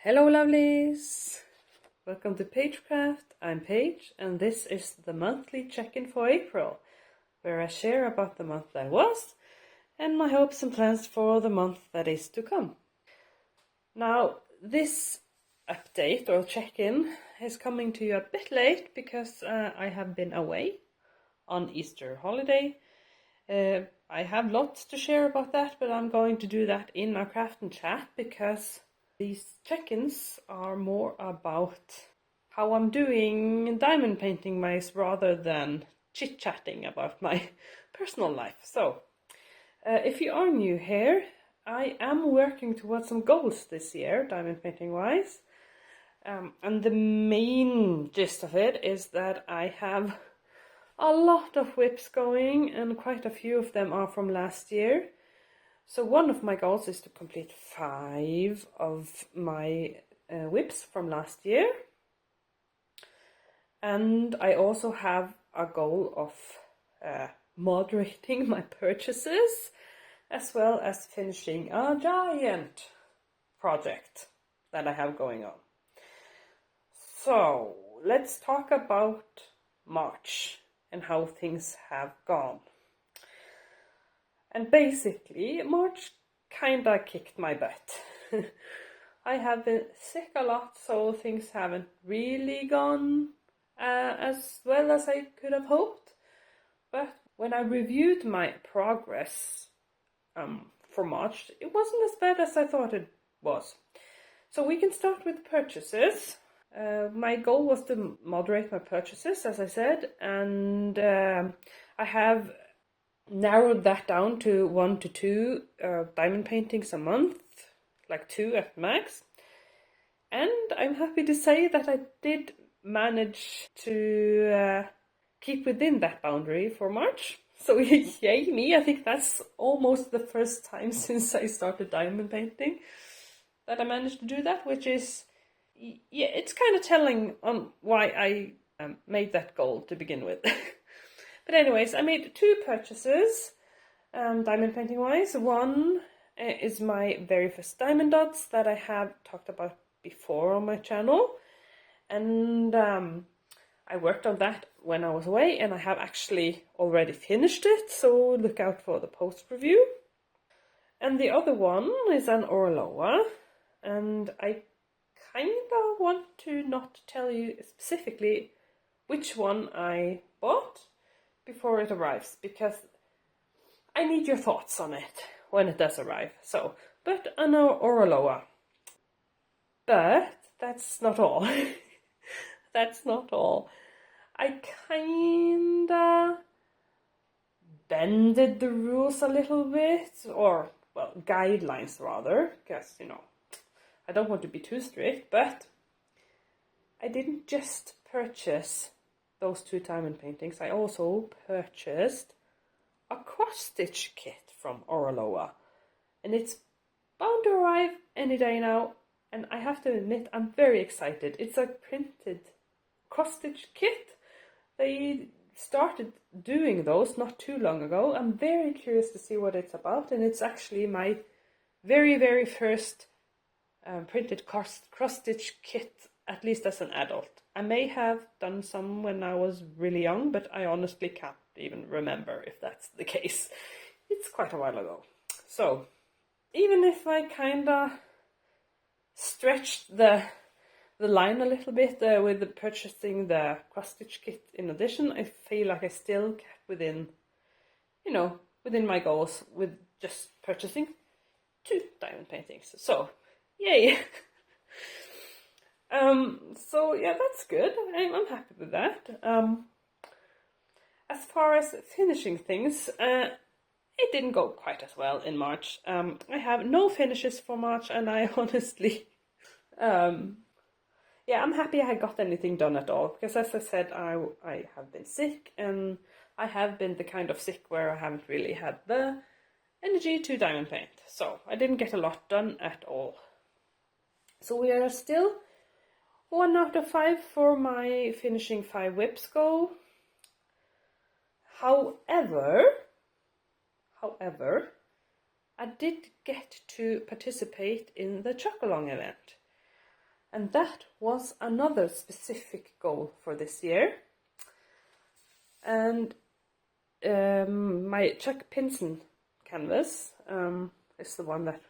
Hello lovelies! Welcome to Krafts. I'm Paige and this is the monthly check-in for April, where I share about the month that was and my hopes and plans for the month that is to come. Now, this update or check-in is coming to you a bit late because I have been away on Easter holiday. I have lots to share about that, but I'm going to do that in our craft and chat because these check-ins are more about how I'm doing diamond painting wise rather than chit-chatting about my personal life. So, if you are new here, I am working towards some goals this year, diamond painting wise. And the main gist of it is that I have a lot of whips going and quite a few of them are from last year. So one of my goals is to complete 5 of my whips from last year. And I also have a goal of moderating my purchases, as well as finishing a giant project that I have going on. So let's talk about March and how things have gone. And basically, March kinda kicked my butt. I have been sick a lot, so things haven't really gone as well as I could have hoped. But when I reviewed my progress for March, it wasn't as bad as I thought it was. So we can start with purchases. My goal was to moderate my purchases, as I said, and I have narrowed that down to 1 to 2 diamond paintings a month, like 2 at max. And I'm happy to say that I did manage to keep within that boundary for March. So yay me, I think that's almost the first time since I started diamond painting that I managed to do that, which is, yeah, it's kind of telling on why I made that goal to begin with. But anyways, I made 2 purchases, diamond painting wise. One is my very first diamond dots that I have talked about before on my channel. And I worked on that when I was away and I have actually already finished it. So look out for the post review. And the other one is an Orloa. And I kind of want to not tell you specifically which one I bought before it arrives, because I need your thoughts on it when it does arrive. So, but an Orloa. But that's not all. That's not all. I kinda bended the rules a little bit, or, well, guidelines rather, because, you know, I don't want to be too strict, but I didn't just purchase those 2 diamond paintings. I also purchased a cross-stitch kit from Orloa, and it's bound to arrive any day now, and I have to admit I'm very excited. It's a printed cross-stitch kit. They started doing those not too long ago. I'm very curious to see what it's about, and it's actually my very first printed cross-stitch kit, at least as an adult. I may have done some when I was really young, but I honestly can't even remember if that's the case. It's quite a while ago. So, even if I kinda stretched the line a little bit with purchasing the cross-stitch kit in addition, I feel like I still kept within, you know, within my goals with just purchasing 2 diamond paintings. So, yay! So yeah, that's good. I'm happy with that. As far as finishing things, it didn't go quite as well in March. I have no finishes for March, and I honestly, yeah, I'm happy I got anything done at all, because as I said, I have been sick, and I have been the kind of sick where I haven't really had the energy to diamond paint. So I didn't get a lot done at all. So we are still 1 out of 5 for my finishing 5 whips goal. However, I did get to participate in the Chocolong event. And that was another specific goal for this year. And my Chuck Pinson canvas is the one that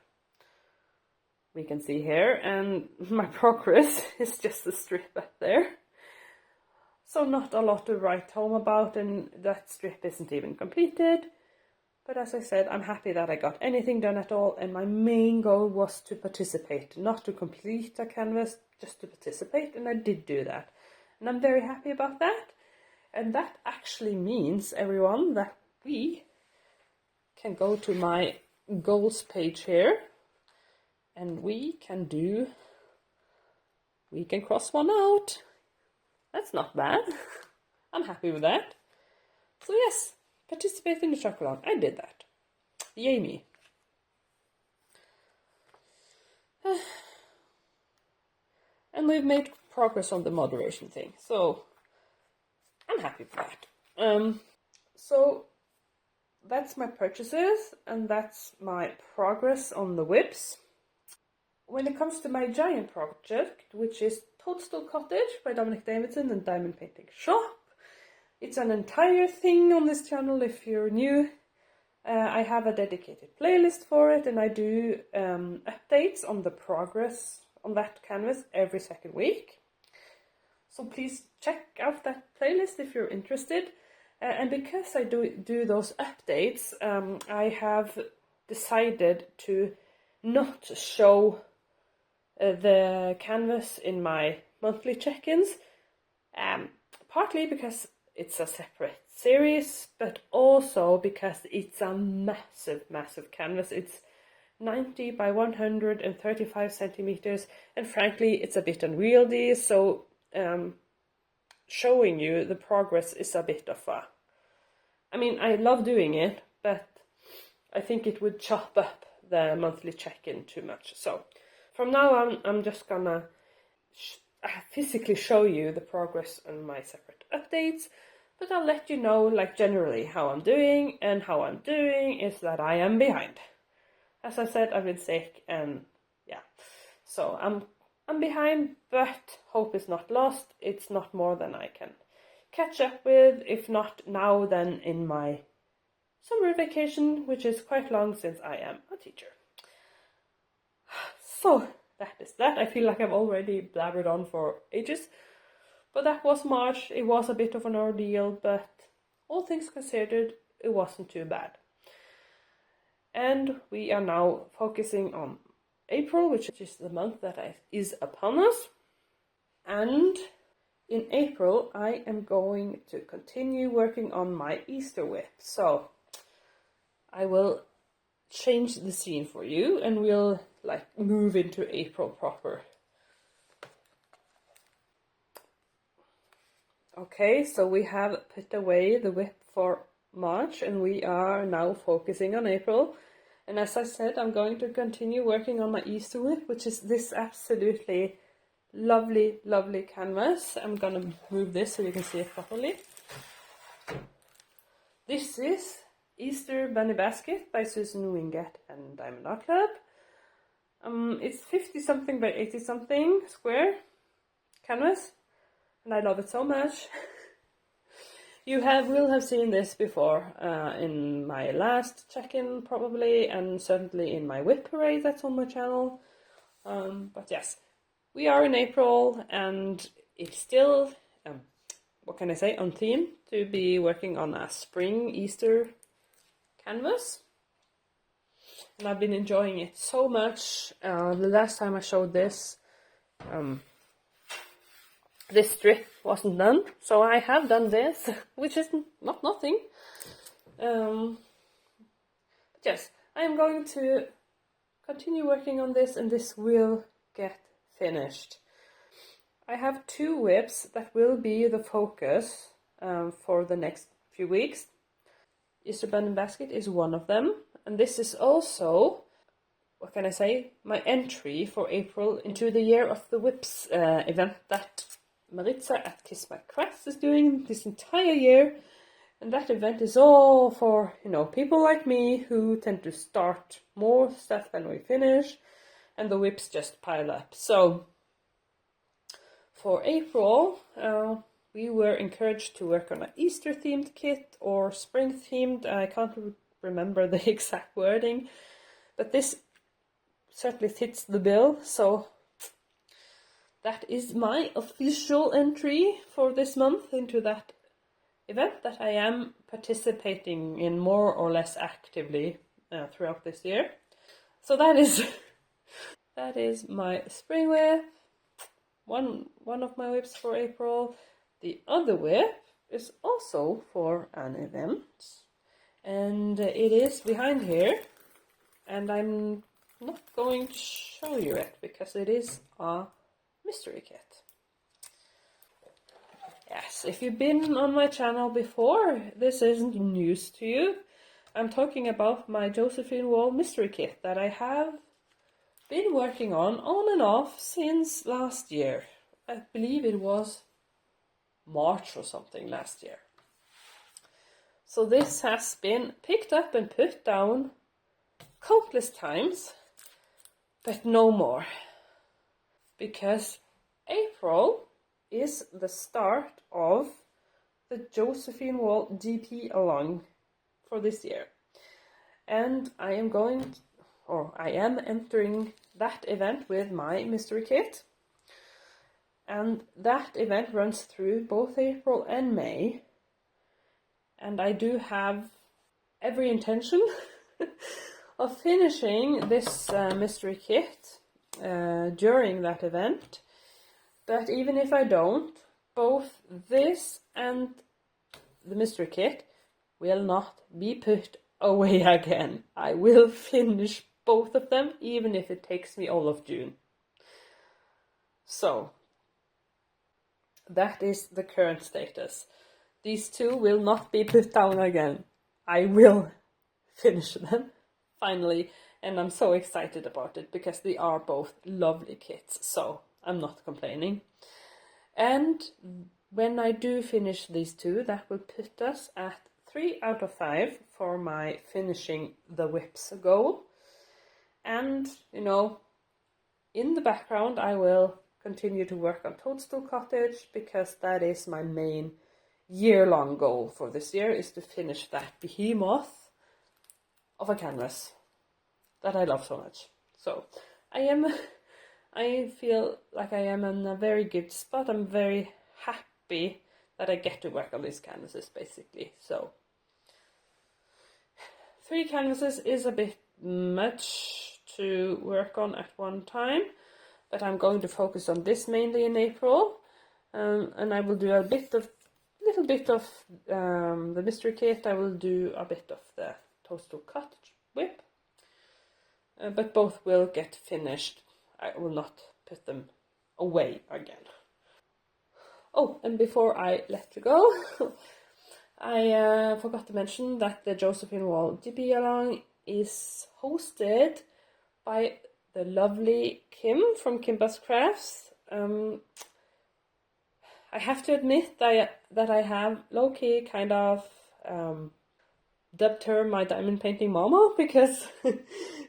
we can see here, and my progress is just the strip up there. So not a lot to write home about, and that strip isn't even completed. But as I said, I'm happy that I got anything done at all, and my main goal was to participate, not to complete a canvas, just to participate, and I did do that. And I'm very happy about that. And that actually means, everyone, that we can go to my goals page here, and we can cross one out. That's not bad. I'm happy with that. So yes, participate in the chocolate. I did that. Yay me. And we've made progress on the moderation thing. So I'm happy with that. So that's my purchases, and that's my progress on the whips. When it comes to my giant project, which is Toadstool Cottage by Dominic Davidson and Diamond Painting Shop, it's an entire thing on this channel if you're new. I have a dedicated playlist for it, and I do updates on the progress on that canvas every second week. So please check out that playlist if you're interested. And because I do those updates, I have decided to not show the canvas in my monthly check-ins, partly because it's a separate series, but also because it's a massive canvas. It's 90 by 135 centimeters, and frankly it's a bit unwieldy, so showing you the progress is a bit of a... I mean, I love doing it, but I think it would chop up the monthly check-in too much. So from now on, I'm just gonna physically show you the progress on my separate updates, but I'll let you know, like, generally how I'm doing, and how I'm doing is that I am behind. As I said, I've been sick, and yeah, so I'm behind, but hope is not lost. It's not more than I can catch up with, if not now, then in my summer vacation, which is quite long since I am a teacher. So that is that. I feel like I've already blabbered on for ages, but that was March. It was a bit of an ordeal, but all things considered, it wasn't too bad. And we are now focusing on April, which is the month that is upon us. And in April, I am going to continue working on my Easter whip. So I will change the scene for you, and we'll move into April proper. Okay, so we have put away the whip for March, and we are now focusing on April. And as I said, I'm going to continue working on my Easter whip, which is this absolutely lovely canvas. I'm gonna move this so you can see it properly. This is Easter Bunny Basket by Susan Wingate and Diamond Art Club. It's 50 something by 80 something square canvas, and I love it so much. You will have seen this before in my last check-in probably, and certainly in my whip parade that's on my channel. But yes, we are in April, and it's still, what can I say, on theme to be working on a spring Easter canvas. And I've been enjoying it so much. The last time I showed this, this strip wasn't done, so I have done this, which is not nothing. But yes, I am going to continue working on this, and this will get finished. I have 2 whips that will be the focus for the next few weeks. Easter Bunny Basket is one of them, and this is also, what can I say, my entry for April into the Year of the Whips event that Maritza at Kiss My Krafts is doing this entire year. And that event is all for, people like me who tend to start more stuff than we finish, and the whips just pile up. So For April, we were encouraged to work on an Easter themed kit or spring themed. I can't remember the exact wording, but this certainly fits the bill. So that is my official entry for this month into that event that I am participating in more or less actively throughout this year. So that is my spring whip. One of my whips for April. The other whip is also for an event, and it is behind here, and I'm not going to show you it because it is a mystery kit. Yes, if you've been on my channel before, this isn't news to you. I'm talking about my Josephine Wall mystery kit that I have been working on and off since last year. I believe it was March or something last year. So this has been picked up and put down countless times, but no more. Because April is the start of the Josephine Wall GP along for this year. And I am entering that event with my mystery kit. And that event runs through both April and May. And I do have every intention of finishing this mystery kit during that event. But even if I don't, both this and the mystery kit will not be put away again. I will finish both of them, even if it takes me all of June. So, that is the current status. These two will not be put down again. I will finish them, finally, and I'm so excited about it because they are both lovely kits, so I'm not complaining. And when I do finish these two, that will put us at 3 out of 5 for my finishing the whips goal. And, in the background I will continue to work on Toadstool Cottage because that is my main year-long goal for this year, is to finish that behemoth of a canvas that I love so much. So I feel like I am in a very good spot. I'm very happy that I get to work on these canvases, basically. So 3 canvases is a bit much to work on at one time, but I'm going to focus on this mainly in April, and I will do a little bit of the mystery kit. I will do a bit of the Toadstool Cottage whip, but both will get finished. I will not put them away again. Oh, and before I let you go, I forgot to mention that the Josephine Wall GP along is hosted by the lovely Kim from Kimba's Krafts. I have to admit that I have low-key kind of dubbed her my diamond painting mama, because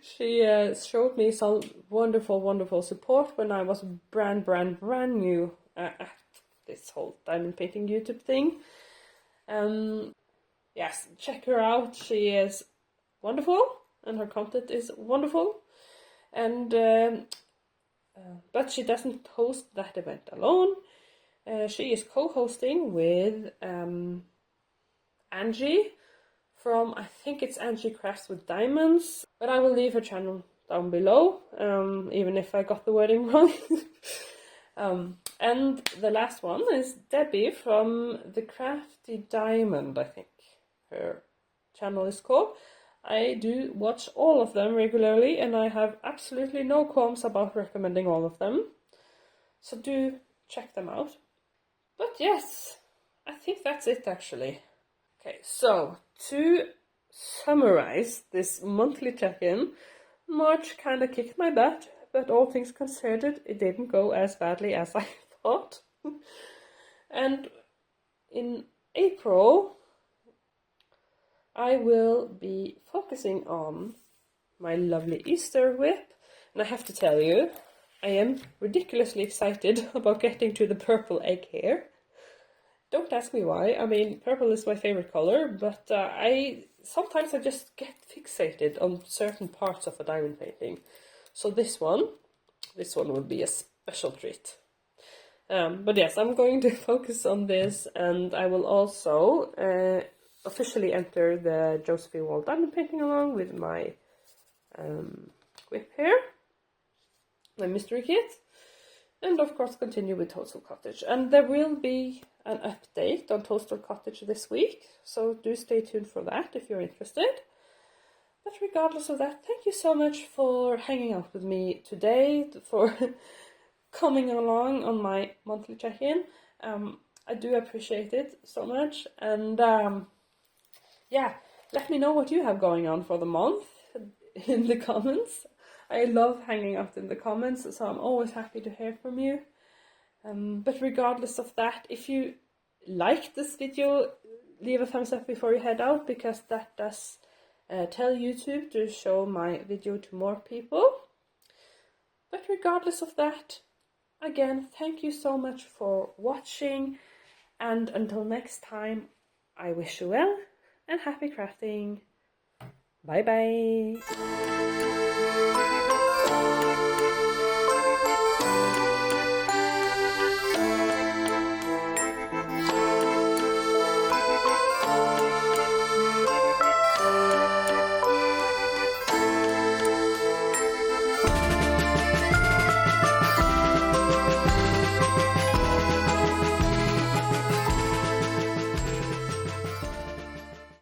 she showed me some wonderful support when I was brand new at this whole diamond painting YouTube thing. Yes, check her out. She is wonderful and her content is wonderful. And but she doesn't host that event alone. She is co-hosting with Angie from, I think it's Angie Krafts with Diamonds, but I will leave her channel down below, even if I got the wording wrong. And the last one is Debbie from The Crafty Diamond, I think her channel is called. I do watch all of them regularly, and I have absolutely no qualms about recommending all of them. So do check them out. But yes, I think that's it actually. Okay, so to summarize this monthly check-in, March kind of kicked my butt, but all things considered, it didn't go as badly as I thought. And in April, I will be focusing on my lovely Easter whip. And I have to tell you, I am ridiculously excited about getting to the purple egg here. Don't ask me why. I mean, purple is my favorite color, but sometimes I just get fixated on certain parts of a diamond painting. So this one will be a special treat. But yes, I'm going to focus on this, and I will also officially enter the Josephine Wall diamond painting along with my whip here, my mystery kit, and of course continue with Toadstool Cottage. And there will be an update on Toadstool Cottage this week, so do stay tuned for that if you're interested. But regardless of that, thank you so much for hanging out with me today, for coming along on my monthly check-in. I do appreciate it so much, and yeah, let me know what you have going on for the month in the comments. I love hanging out in the comments, so I'm always happy to hear from you. But regardless of that, if you liked this video, leave a thumbs up before you head out, because that does tell YouTube to show my video to more people. But regardless of that, again, thank you so much for watching, and until next time, I wish you well and happy crafting. Bye bye.